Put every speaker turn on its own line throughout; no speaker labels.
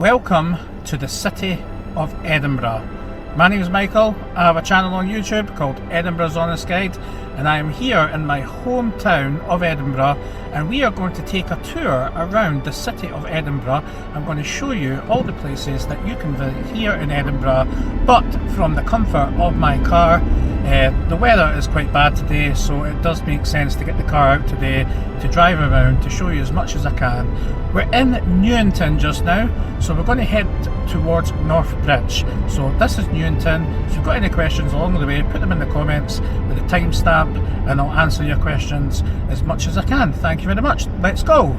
Welcome to the city of Edinburgh. My name is Michael. I have a channel on YouTube called Edinburgh's Honest Guide, and I am here in my hometown of Edinburgh, and we are going to take a tour around the city of Edinburgh. I'm going to show you all the places that you can visit here in Edinburgh, but from the comfort of my car. The weather is quite bad today, so it does make sense to get the car out today to drive around to show you as much as I can. We're in Newington just now, so we're going to head towards North Bridge. So this is Newington. If you've got any questions along the way, put them in the comments with a timestamp and I'll answer your questions as much as I can. Thank you very much. Let's go.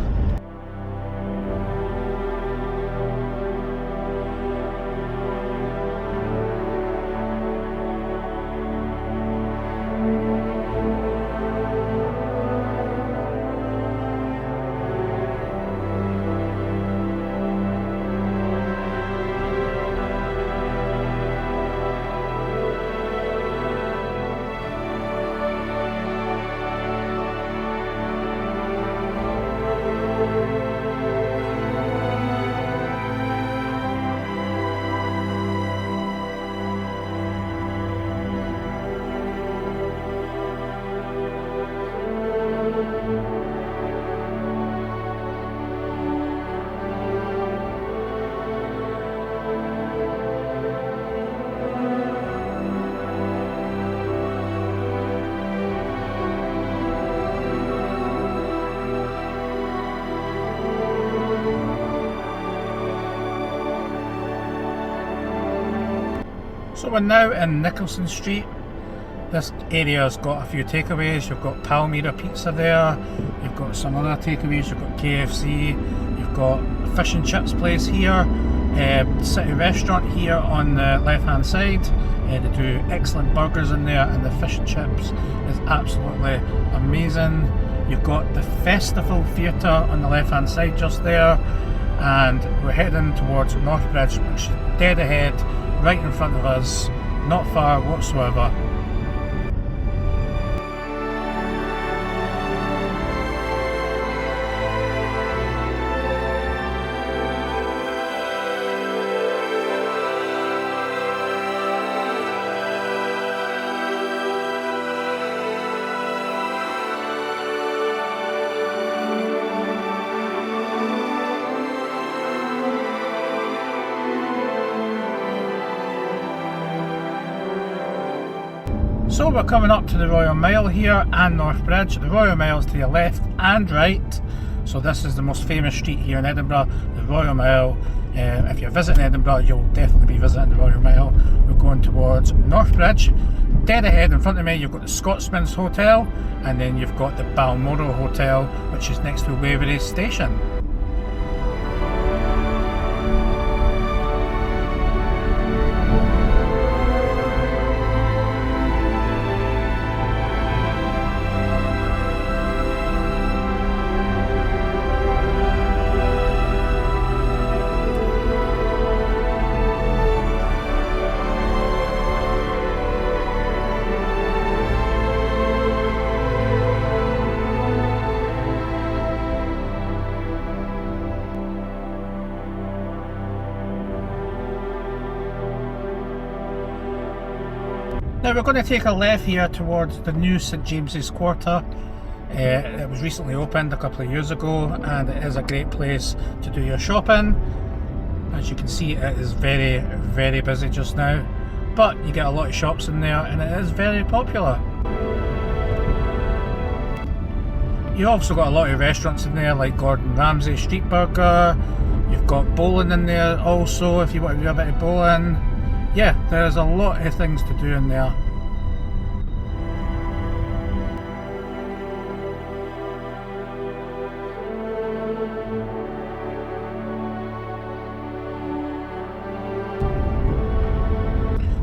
So we're now in Nicholson Street. This area's got a few takeaways. You've got Palmyra Pizza there, you've got some other takeaways, you've got KFC, you've got a fish and chips place here, City Restaurant here on the left hand side. They do excellent burgers in there, and the fish and chips is absolutely amazing. You've got the Festival Theatre on the left hand side just there, and we're heading towards North Bridge, which is dead ahead, right in front of us, not far whatsoever. So we're coming up to the Royal Mile here and North Bridge. The Royal Mile is to your left and right. So this is the most famous street here in Edinburgh, the Royal Mile. If you're visiting Edinburgh, you'll definitely be visiting the Royal Mile. We're going towards North Bridge. Dead ahead in front of me, you've got the Scotsman's Hotel, and then you've got the Balmoral Hotel, which is next to Waverley Station. Now we're going to take a left here towards the new St James's Quarter. It was recently opened a couple of years ago, and it is a great place to do your shopping. As you can see, it is very, very busy just now, but you get a lot of shops in there and it is very popular. You've also got a lot of restaurants in there like Gordon Ramsay Street Burger. You've got bowling in there also if you want to do a bit of bowling. Yeah, there's a lot of things to do in there.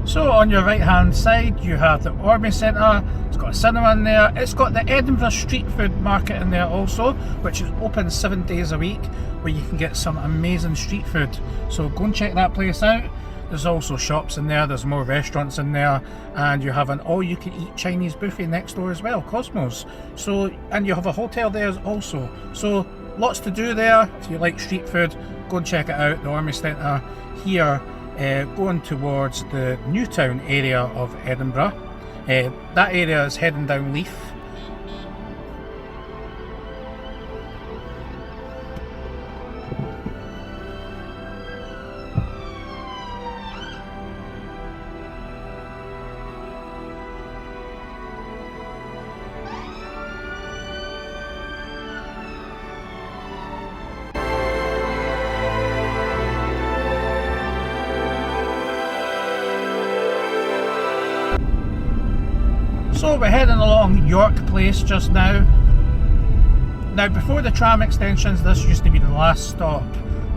So on your right hand side you have the Orme Centre. It's got a cinema in there. It's got the Edinburgh Street Food Market in there also, which is open 7 days a week, where you can get some amazing street food. So go and check that place out. There's also shops in there, there's more restaurants in there, and you have an all-you-can-eat Chinese buffet next door as well, Cosmos. So, and you have a hotel there also. So lots to do there. If you like street food, go and check it out, the Army Centre here, going towards the Newtown area of Edinburgh. That area is heading down Leith. So we're heading along York Place just now. Now, before the tram extensions, this used to be the last stop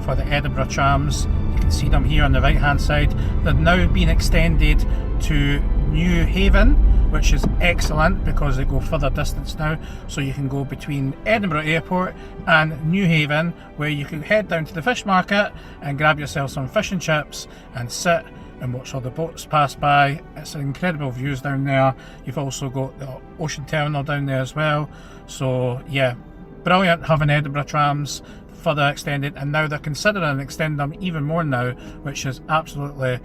for the Edinburgh trams. You can see them here on the right hand side. They've now been extended to New Haven, which is excellent because they go further distance now. So you can go between Edinburgh Airport and New Haven, where you can head down to the fish market and grab yourself some fish and chips and sit and watch all the boats pass by. It's incredible views down there. You've also got the ocean terminal down there as well. So yeah, brilliant having Edinburgh trams further extended, and now they're considering extending them even more now, which is absolutely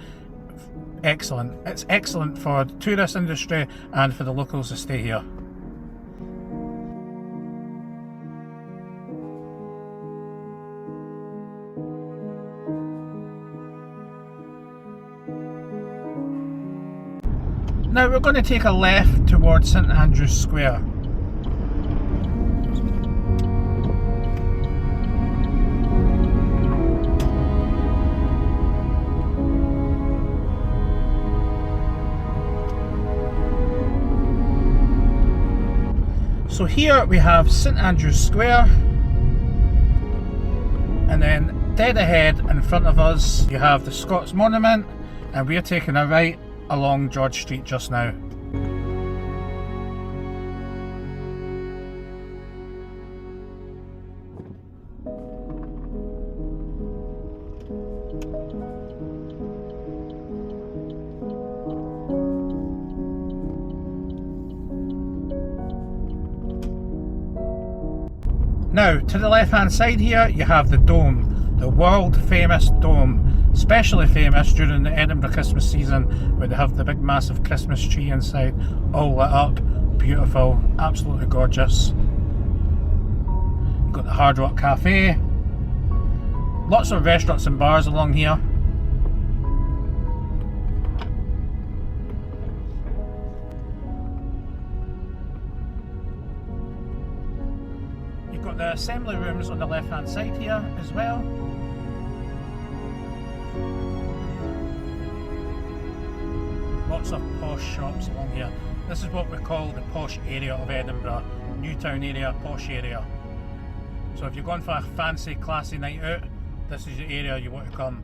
excellent. It's excellent for the tourist industry and for the locals to stay here. Now we're going to take a left towards St Andrew's Square. So here we have St Andrew's Square, and then dead ahead in front of us you have the Scots Monument, and we're taking a right along George Street just now. Now, to the left hand side here you have the Dome, the world famous Dome. Especially famous during the Edinburgh Christmas season, where they have the big massive Christmas tree inside, all lit up, beautiful, absolutely gorgeous. You've got the Hard Rock Cafe, lots of restaurants and bars along here. You've got the assembly rooms on the left hand side here as well. Lots of posh shops along here. This is what we call the posh area of Edinburgh. Newtown area, posh area. So if you're going for a fancy, classy night out, this is the area you want to come.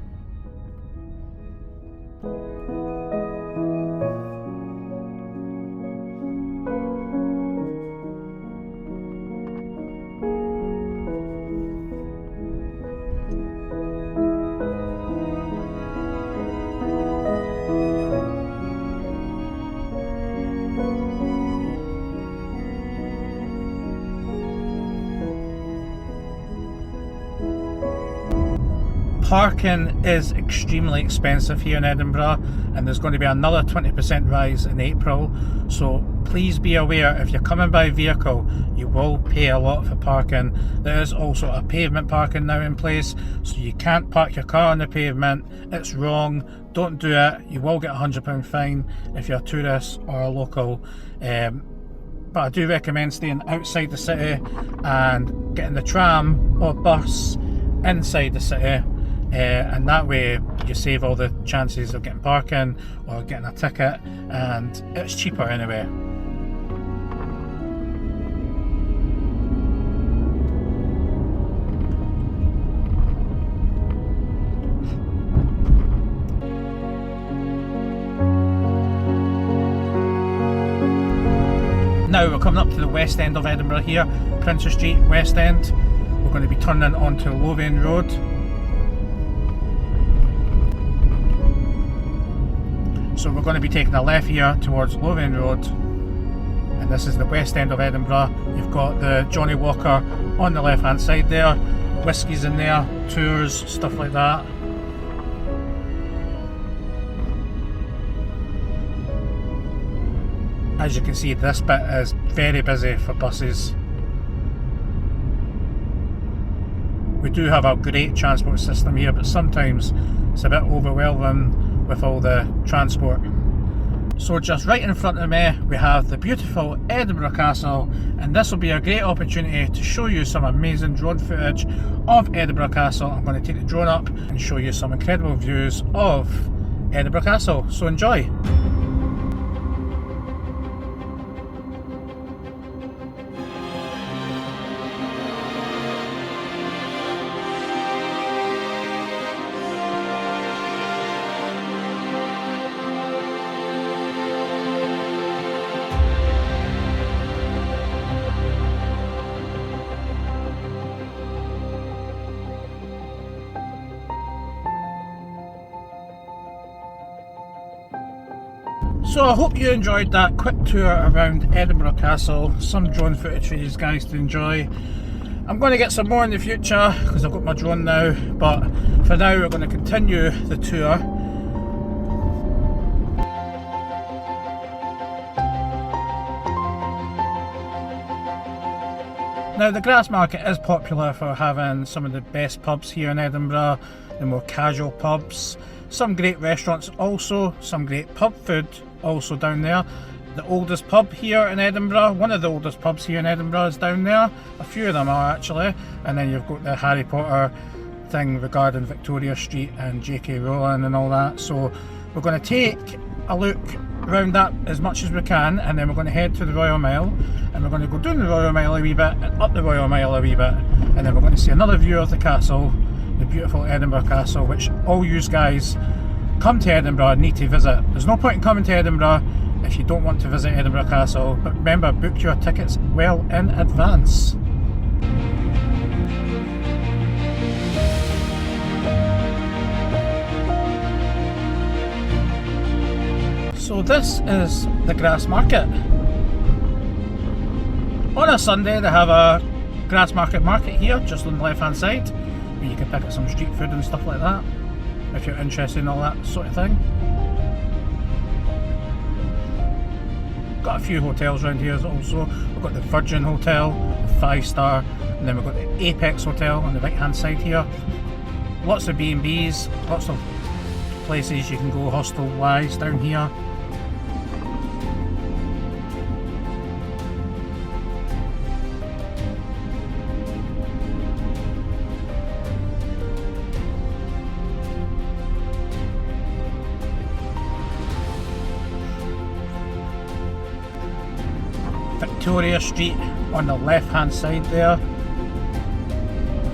Parking is extremely expensive here in Edinburgh, and there's going to be another 20% rise in April, so please be aware if you're coming by vehicle you will pay a lot for parking. There is also a pavement parking now in place, so you can't park your car on the pavement. It's wrong, don't do it. You will get a £100 fine if you're a tourist or a local, but I do recommend staying outside the city and getting the tram or bus inside the city. And that way you save all the chances of getting parking or getting a ticket, and it's cheaper anyway. Now we're coming up to the west end of Edinburgh here, Princes Street, West End. We're going to be turning onto Lothian Road. So we're going to be taking a left here towards Lothian Road, and this is the west end of Edinburgh. You've got the Johnny Walker on the left hand side there. whiskies in there, tours, stuff like that. As you can see, this bit is very busy for buses. We do have a great transport system here, but sometimes it's a bit overwhelming with all the transport. So just right in front of me we have the beautiful Edinburgh Castle, and this will be a great opportunity to show you some amazing drone footage of Edinburgh Castle. I'm going to take the drone up and show you some incredible views of Edinburgh Castle, so enjoy! So I hope you enjoyed that quick tour around Edinburgh Castle, some drone footage for you guys to enjoy. I'm going to get some more in the future because I've got my drone now, but for now we're going to continue the tour. Now the Grassmarket is popular for having some of the best pubs here in Edinburgh, the more casual pubs, some great restaurants also, some great pub food also down there. The oldest pub here in Edinburgh, one of the oldest pubs here in Edinburgh is down there, a few of them are actually, and then you've got the Harry Potter thing regarding Victoria Street and J.K. Rowling and all that. So we're going to take a look around that as much as we can, and then we're going to head to the Royal Mile, and we're going to go down the Royal Mile a wee bit and up the Royal Mile a wee bit, and then we're going to see another view of the castle, the beautiful Edinburgh Castle, which all you guys come to Edinburgh need to visit. There's no point in coming to Edinburgh if you don't want to visit Edinburgh Castle, but remember, book your tickets well in advance. So this is the Grassmarket. On a Sunday they have a Grassmarket market here just on the left hand side, where you can pick up some street food and stuff like that if you're interested in all that sort of thing. Got a few hotels around here also. We've got the Virgin Hotel, the 5-star, and then we've got the Apex Hotel on the right hand side here. Lots of B&Bs, lots of places you can go hostel wise down here. Victoria Street on the left hand side there,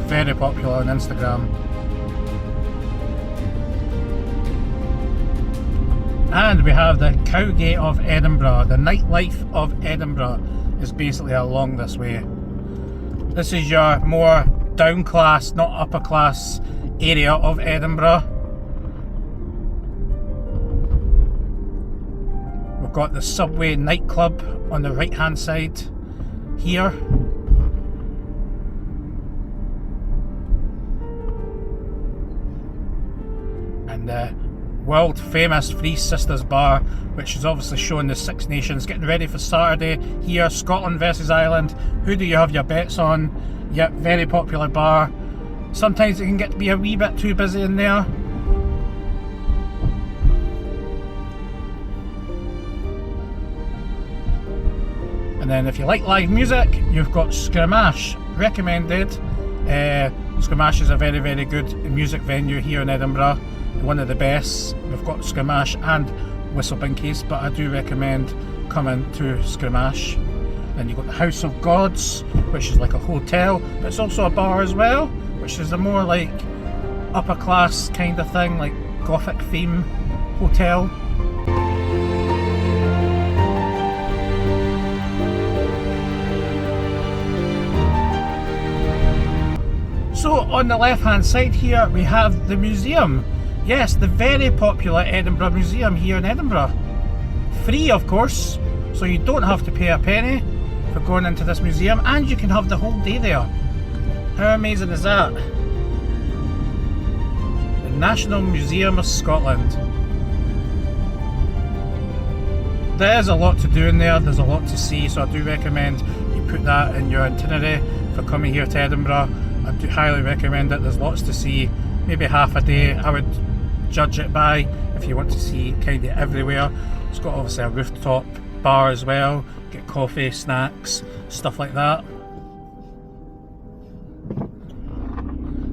very popular on Instagram. And we have the Cowgate of Edinburgh. The nightlife of Edinburgh is basically along this way. This is your more down class, not upper class area of Edinburgh. We've got the Subway nightclub on the right hand side here. And the world famous Three Sisters bar, which is obviously showing the Six Nations, getting ready for Saturday here, Scotland versus Ireland. Who do you have your bets on? Yep, very popular bar. Sometimes it can get to be a wee bit too busy in there. And then if you like live music, you've got Skramash, recommended. Skramash is a very, very good music venue here in Edinburgh, one of the best. We've got Skramash and Whistle Binkies, but I do recommend coming to Skramash. Then you've got the House of Gods, which is like a hotel, but it's also a bar as well, which is a more like upper class kind of thing, like Gothic theme hotel. So on the left hand side here we have the museum. Yes, the very popular Edinburgh Museum here in Edinburgh. Free of course, so you don't have to pay a penny for going into this museum, and you can have the whole day there. How amazing is that? The National Museum of Scotland. There is a lot to do in there, there's a lot to see, so I do recommend you put that in your itinerary for coming here to Edinburgh. I do highly recommend it, there's lots to see, maybe half a day I would judge it by if you want to see kind of everywhere. It's got obviously a rooftop bar as well, get coffee, snacks, stuff like that.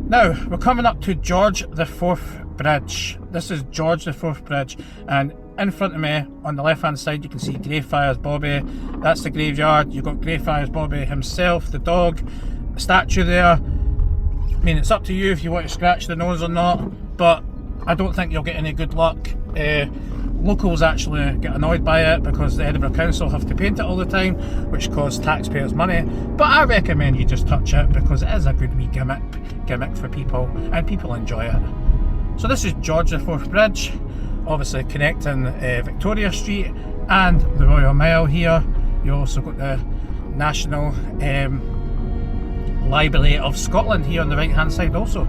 Now, we're coming up to George IV Bridge. This is George IV Bridge, and in front of me, on the left hand side, you can see Greyfriars Bobby. That's the graveyard. You've got Greyfriars Bobby himself, the dog, a statue there. I mean, it's up to you if you want to scratch the nose or not, but I don't think you'll get any good luck. Locals actually get annoyed by it because the Edinburgh Council have to paint it all the time, which costs taxpayers money. But I recommend you just touch it because it is a good wee gimmick for people, and people enjoy it. So this is George IV Bridge, obviously connecting Victoria Street and the Royal Mile here. You also got the National Library of Scotland here on the right hand side also.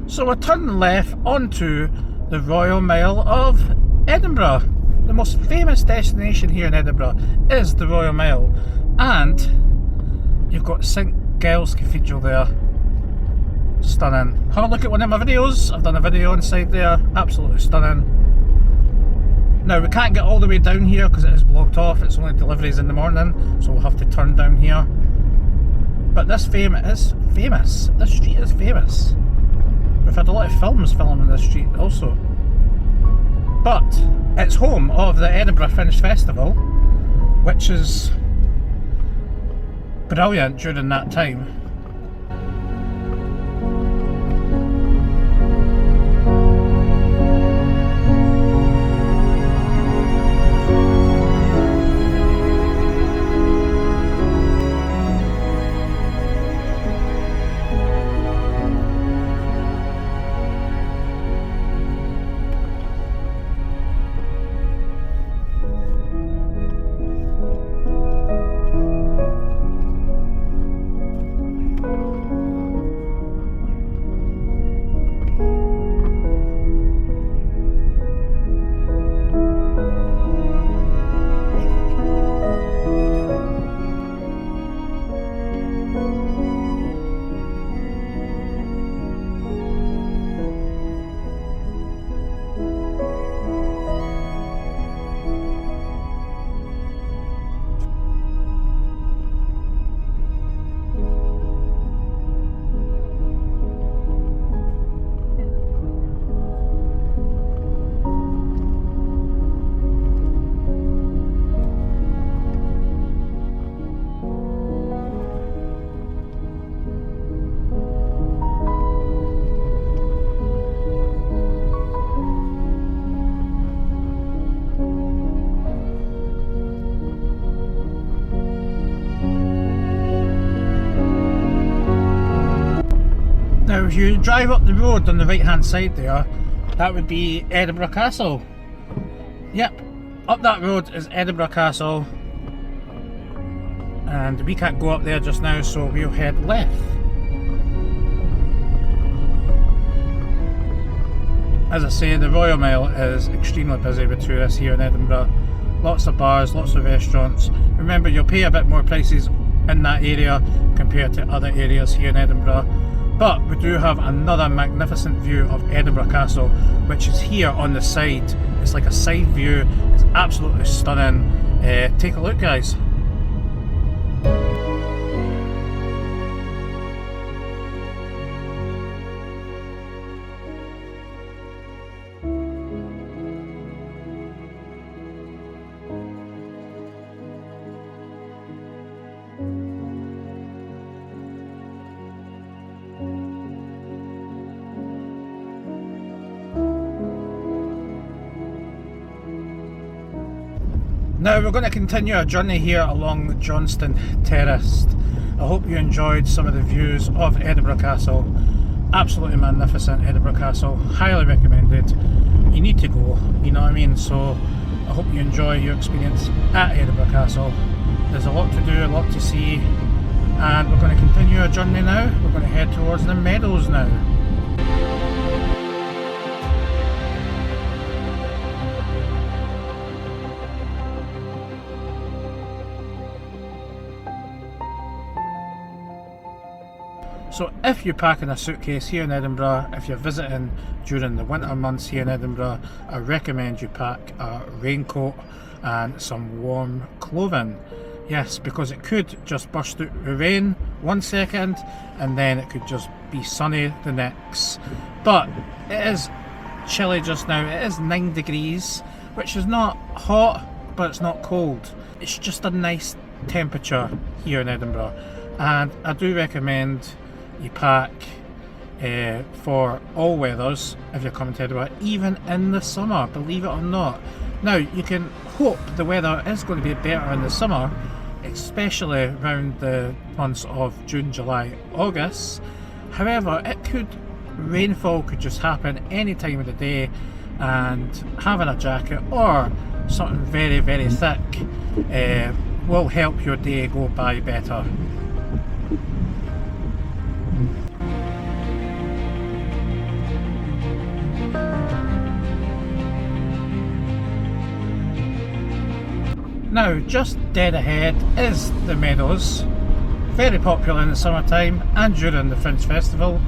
So we're turning left onto the Royal Mile of Edinburgh. The most famous destination here in Edinburgh is the Royal Mile, and you've got St Giles Cathedral there. Stunning. Have a look at one of my videos. I've done a video inside there. Absolutely stunning. Now we can't get all the way down here because it is blocked off. It's only deliveries in the morning, so we'll have to turn down here. But this is famous. This street is famous. We've had a lot of films filmed in this street also. But it's home of the Edinburgh Fringe Festival, which is brilliant during that time. Now if you drive up the road on the right hand side there, that would be Edinburgh Castle. Yep, up that road is Edinburgh Castle, and we can't go up there just now, so we'll head left. As I say, the Royal Mile is extremely busy with tourists here in Edinburgh. Lots of bars, lots of restaurants. Remember, you'll pay a bit more prices in that area compared to other areas here in Edinburgh. But we do have another magnificent view of Edinburgh Castle, which is here on the side. It's like a side view. It's absolutely stunning. Take a look, guys. Now we're going to continue our journey here along Johnston Terrace. I hope you enjoyed some of the views of Edinburgh Castle. absolutely magnificent, Edinburgh Castle, highly recommended. You need to go, you know what I mean? So I hope you enjoy your experience at Edinburgh Castle. There's a lot to do, a lot to see, and we're going to continue our journey now. We're going to head towards the Meadows now. So if you're packing a suitcase here in Edinburgh, if you're visiting during the winter months here in Edinburgh, I recommend you pack a raincoat and some warm clothing. Yes, because it could just burst out with rain one second and then it could just be sunny the next. But it is chilly just now. It is 9 degrees, which is not hot, but it's not cold. It's just a nice temperature here in Edinburgh, and I do recommend you pack for all weathers if you're coming to Edinburgh, even in the summer, believe it or not. Now, you can hope the weather is going to be better in the summer, especially around the months of June, July, August. However, rainfall could just happen any time of the day, and having a jacket or something very, very thick will help your day go by better. Now, just dead ahead is the Meadows, very popular in the summertime and during the Fringe Festival,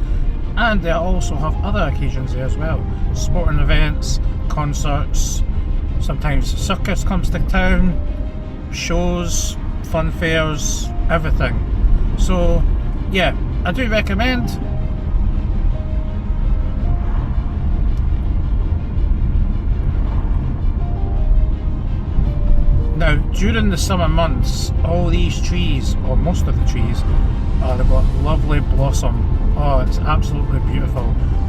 and they also have other occasions there as well, sporting events, concerts, sometimes circus comes to town, shows, fun fairs, everything. So yeah, I do recommend. Now, during the summer months, all these trees, or most of the trees, they've got lovely blossom. Oh, it's absolutely beautiful.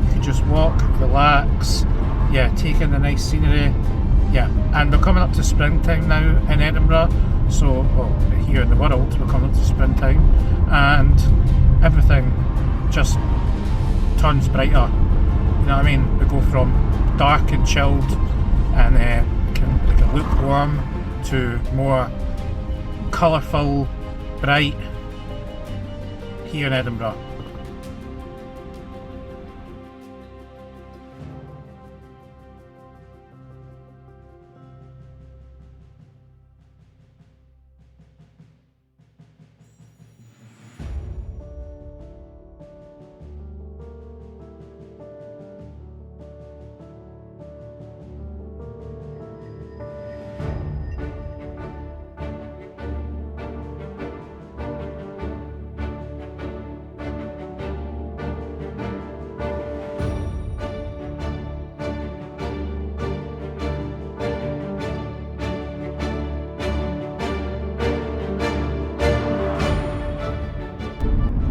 You can just walk, relax, yeah, take in the nice scenery. Yeah, and we're coming up to springtime now in Edinburgh, so, well, here in the world, we're coming up to springtime, and everything just turns brighter. You know what I mean? We go from dark and chilled, and can lukewarm, to more colourful, bright here in Edinburgh.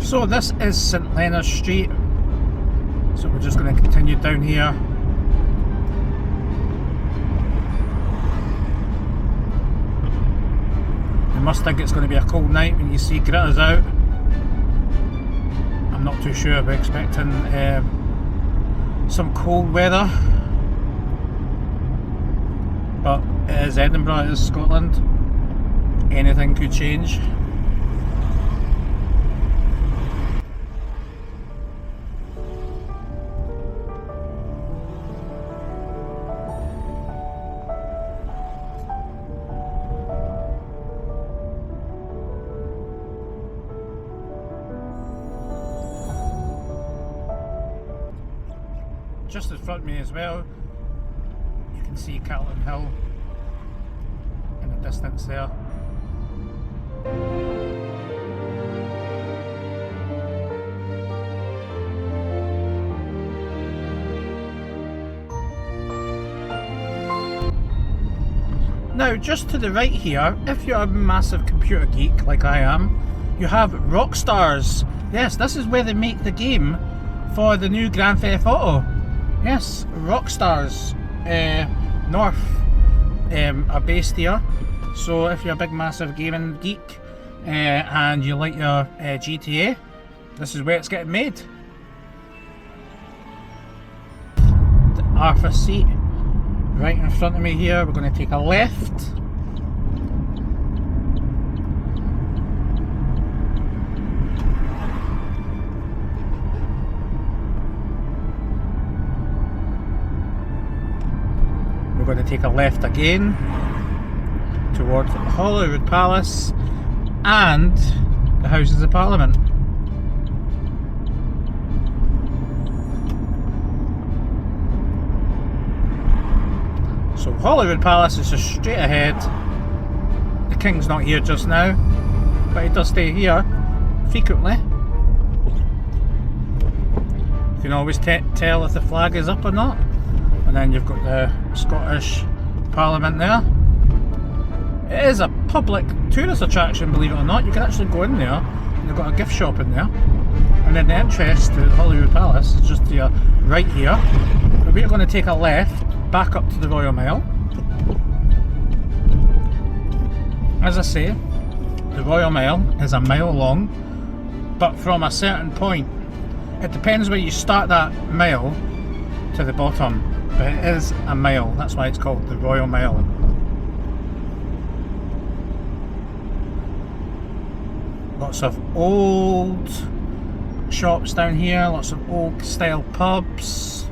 So this is St Leonard's Street, so we're just going to continue down here. You must think it's going to be a cold night when you see Greta's out. I'm not too sure, we're expecting some cold weather, but it is Edinburgh, it is Scotland, anything could change. Just in front of me as well, you can see 𝐶𝐿 in the distance there. Now, just to the right here, if you're a massive computer geek like I am, you have Rockstars. Yes, this is where they make the game for the new Grand Theft Auto. Yes, Rockstars North are based here. So if you're a big massive gaming geek and you like your GTA, this is where it's getting made. Arthur seat right in front of me here. We're going to take a left. We're going to take a left again towards Holyrood Palace and the Houses of Parliament. So Holyrood Palace is just straight ahead. The King's not here just now, but he does stay here frequently. You can always tell if the flag is up or not. And then you've got the Scottish Parliament there. It is a public tourist attraction, believe it or not. You can actually go in there, and they've got a gift shop in there. And then the entrance to Holyrood Palace is just to your right here. But we're going to take a left back up to the Royal Mile. As I say, the Royal Mile is a mile long, but from a certain point, it depends where you start that mile to the bottom, but it is a mile. That's why it's called the Royal Mile. Lots of old shops down here, lots of old style pubs.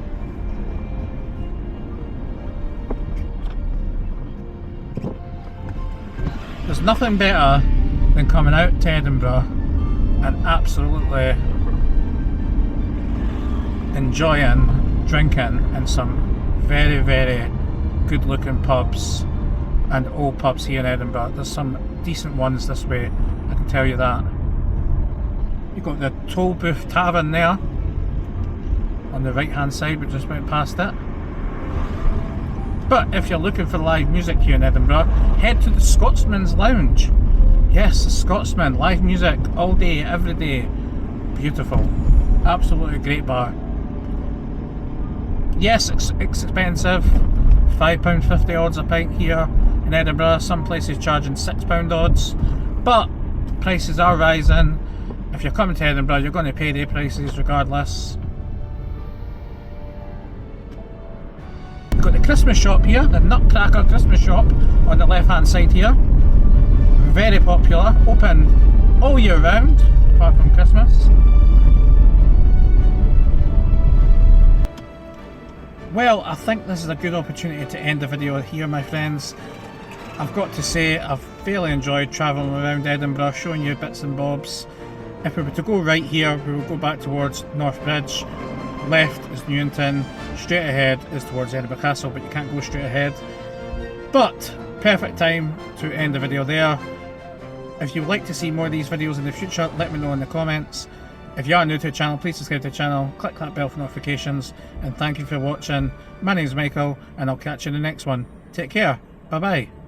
There's nothing better than coming out to Edinburgh and absolutely enjoying drinking in some very, very good looking pubs and old pubs here in Edinburgh. There's some decent ones this way, I can tell you that. You've got the Toll Booth Tavern there on the right hand side. We just went past it. But if you're looking for live music here in Edinburgh, head to the Scotsman's Lounge. Yes, the Scotsman, live music all day, every day. Beautiful. Absolutely great bar. Yes, it's expensive. £5.50 odds a pint here in Edinburgh. Some places charging £6 odds. But prices are rising. If you're coming to Edinburgh, you're going to pay their prices regardless. We've got the Christmas shop here, the Nutcracker Christmas shop on the left hand side here. Very popular, open all year round, apart from Christmas. Well, I think this is a good opportunity to end the video here, my friends. I've got to say, I've really enjoyed travelling around Edinburgh, showing you bits and bobs. If we were to go right here, we will go back towards North Bridge. Left is Newington, straight ahead is towards Edinburgh Castle, but you can't go straight ahead. But, perfect time to end the video there. If you would like to see more of these videos in the future, let me know in the comments. If you are new to the channel, please subscribe to the channel, click that bell for notifications, and thank you for watching. My name is Michael, and I'll catch you in the next one. Take care, bye bye.